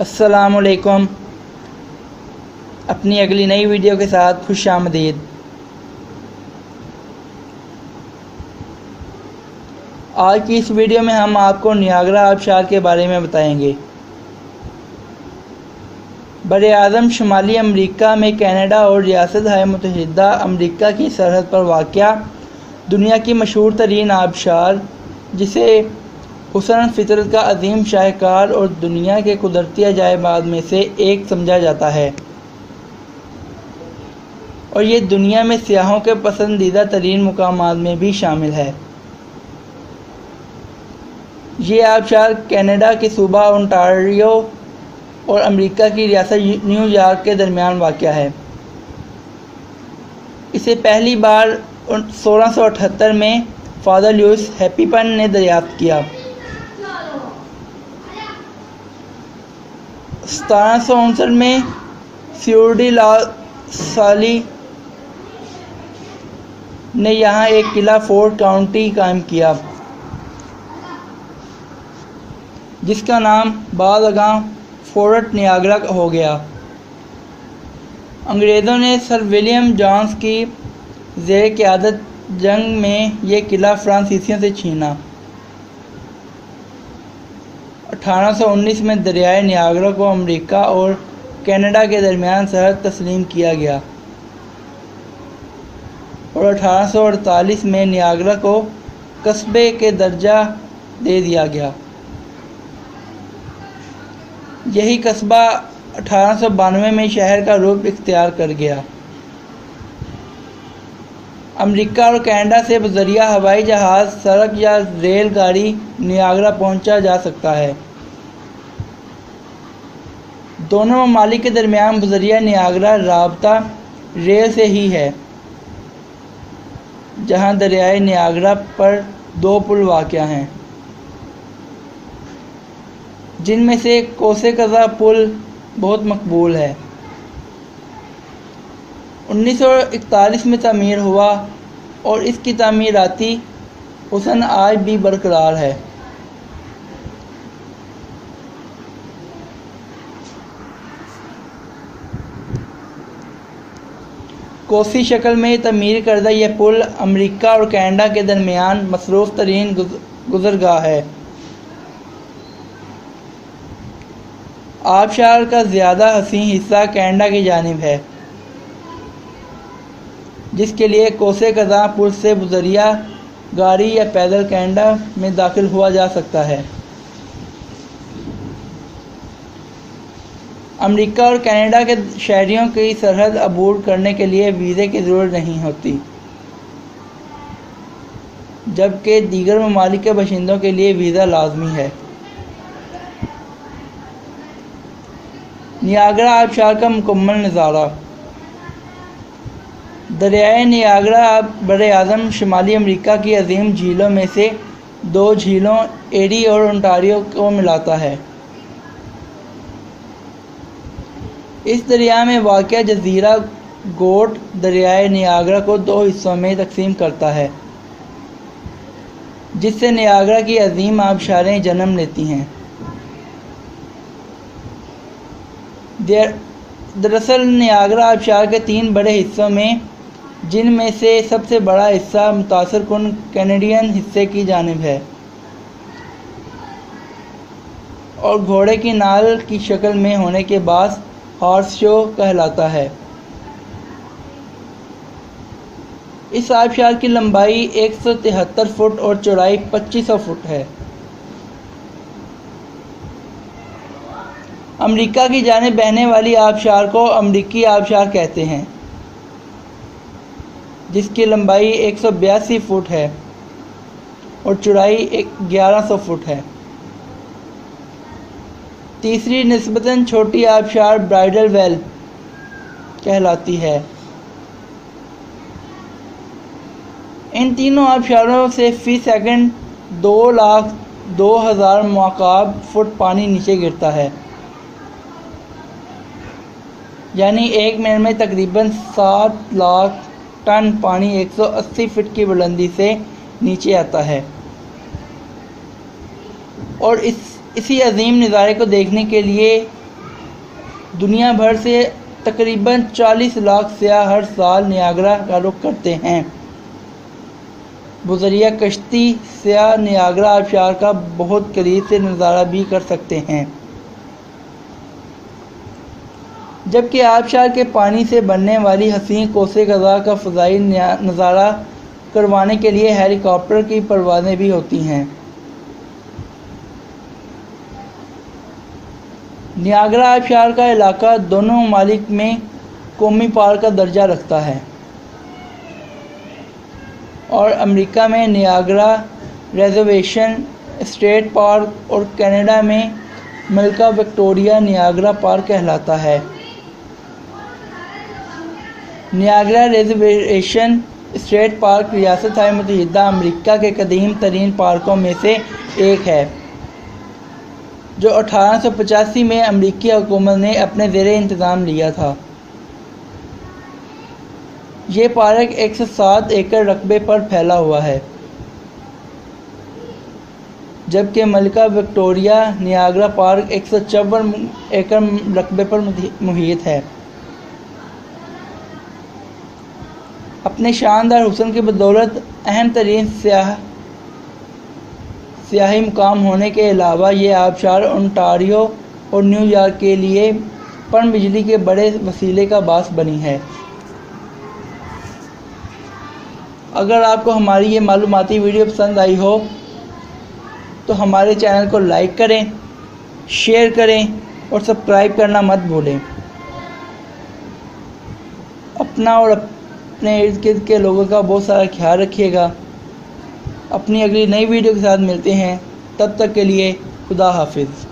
السلام علیکم۔ اپنی اگلی نئی ویڈیو کے ساتھ خوش آمدید۔ آج کی اس ویڈیو میں ہم آپ کو نیاگرا آبشار کے بارے میں بتائیں گے۔ براعظم شمالی امریکہ میں کینیڈا اور ریاست ہائے متحدہ امریکہ کی سرحد پر واقع دنیا کی مشہور ترین آبشار، جسے حسن فطرت کا عظیم شاہکار اور دنیا کے قدرتی عجائبات میں سے ایک سمجھا جاتا ہے، اور یہ دنیا میں سیاحوں کے پسندیدہ ترین مقامات میں بھی شامل ہے۔ یہ آبشار کینیڈا کے صوبہ اونٹاریو اور امریکہ کی ریاست نیو یارک کے درمیان واقع ہے۔ اسے پہلی بار 1678 میں فادر لیوس ہیپیپن نے دریافت کیا۔ 1759 میں سیورڈی لا سالی نے یہاں ایک قلعہ فورٹ کاؤنٹی قائم کیا، جس کا نام بعد ازاں فورٹ نیاگرا ہو گیا۔ انگریزوں نے سر ولیم جونس کی زیر قیادت جنگ میں یہ قلعہ فرانسیسیوں سے چھینا۔ 1819 میں دریائے نیاگرا کو امریکہ اور کینیڈا کے درمیان سرحد تسلیم کیا گیا، اور 1848 میں نیاگرا کو قصبے کے درجہ دے دیا گیا۔ یہی قصبہ 1892 میں شہر کا روپ اختیار کر گیا۔ امریکہ اور کینیڈا سے بذریعہ ہوائی جہاز، سڑک یا ریل گاڑی نیاگرا پہنچا جا سکتا ہے۔ دونوں ممالک کے درمیان بذریعہ نیاگرا رابطہ ریل سے ہی ہے، جہاں دریائے نیاگرا پر 2 پل واقع ہیں، جن میں سے کوسے قزح پل بہت مقبول ہے۔ 1941 میں تعمیر ہوا، اور اس کی تعمیراتی حسن آج بھی برقرار ہے۔ کوسی شکل میں تعمیر کردہ یہ پل امریکہ اور کینیڈا کے درمیان مصروف ترین گزرگاہ ہے۔ آبشار کا زیادہ حسین حصہ کینیڈا کی جانب ہے، جس کے لیے کوسے قزح پل سے بذریعہ گاڑی یا پیدل کینیڈا میں داخل ہوا جا سکتا ہے۔ امریکہ اور کینیڈا کے شہریوں کی سرحد عبور کرنے کے لیے ویزے کی ضرورت نہیں ہوتی، جبکہ دیگر ممالک کے باشندوں کے لیے ویزا لازمی ہے۔ نیاگرا آبشار کا مکمل نظارہ۔ دریائے نیاگرا براعظم شمالی امریکہ کی عظیم جھیلوں میں سے 2 جھیلوں ایری اور اونٹاریو کو ملاتا ہے۔ اس دریا میں واقع جزیرہ گوٹ دریائے نیاگرا کو 2 حصوں میں تقسیم کرتا ہے، جس سے نیاگرا کی عظیم آبشاریں جنم لیتی ہیں۔ دراصل نیاگرا آبشار کے 3 بڑے حصوں میں، جن میں سے سب سے بڑا حصہ متاثر کن کینیڈین حصے کی جانب ہے، اور گھوڑے کی نال کی شکل میں ہونے کے باعث ہارس شو کہلاتا ہے۔ اس آبشار کی لمبائی 173 فٹ اور چوڑائی 2500 فٹ ہے۔ امریکہ کی جانب بہنے والی آبشار کو امریکی آبشار کہتے ہیں، جس کی لمبائی 182 فٹ ہے اور چوڑائی 1100 فٹ ہے۔ تیسری نسبتاً چھوٹی آبشار برائڈل ویل کہلاتی ہے۔ ان تینوں آبشاروں سے فی سیکنڈ 2,02,000 مکعب فٹ پانی نیچے گرتا ہے، یعنی 1 منٹ میں تقریباً 7 لاکھ ٹن پانی 180 فٹ کی بلندی سے نیچے آتا ہے، اور اسی عظیم نظارے کو دیکھنے کے لیے دنیا بھر سے تقریباً 40 لاکھ سیاح ہر سال نیاگرا کا رخ کرتے ہیں۔ بذریعہ کشتی سیاح نیاگرا آبشار کا بہت قریب سے نظارہ بھی کر سکتے ہیں، جبکہ آبشار کے پانی سے بننے والی حسین قوسِ قزح کا فضائی نظارہ کروانے کے لیے ہیلی کاپٹر کی پروازیں بھی ہوتی ہیں۔ نیاگرا آبشار کا علاقہ دونوں ممالک میں قومی پارک کا درجہ رکھتا ہے، اور امریکا میں نیاگرا ریزرویشن اسٹیٹ پارک اور کینیڈا میں ملکہ وکٹوریہ نیاگرا پارک کہلاتا ہے۔ نیاگرا ریزرویشن اسٹیٹ پارک ریاست متحدہ امریکہ کے قدیم ترین پارکوں میں سے ایک ہے، جو 1885 میں امریکی حکومت نے اپنے زیر انتظام لیا تھا۔ یہ پارک 107 ایکڑ رقبے پر پھیلا ہوا ہے، جبکہ ملکہ وکٹوریہ نیاگرا پارک 154 ایکڑ رقبے پر محیط ہے۔ اپنے شاندار حسن کی بدولت اہم ترین سیاحی مقام ہونے کے علاوہ یہ آبشار انٹاریو اور نیو یارک کے لیے پن بجلی کے بڑے وسیلے کا باعث بنی ہے۔ اگر آپ کو ہماری یہ معلوماتی ویڈیو پسند آئی ہو تو ہمارے چینل کو لائک کریں، شیئر کریں اور سبسکرائب کرنا مت بھولیں۔ اپنا اور اپنے ارد گرد کے لوگوں کا بہت سارا خیال رکھیے گا۔ اپنی اگلی نئی ویڈیو کے ساتھ ملتے ہیں، تب تک کے لیے خدا حافظ۔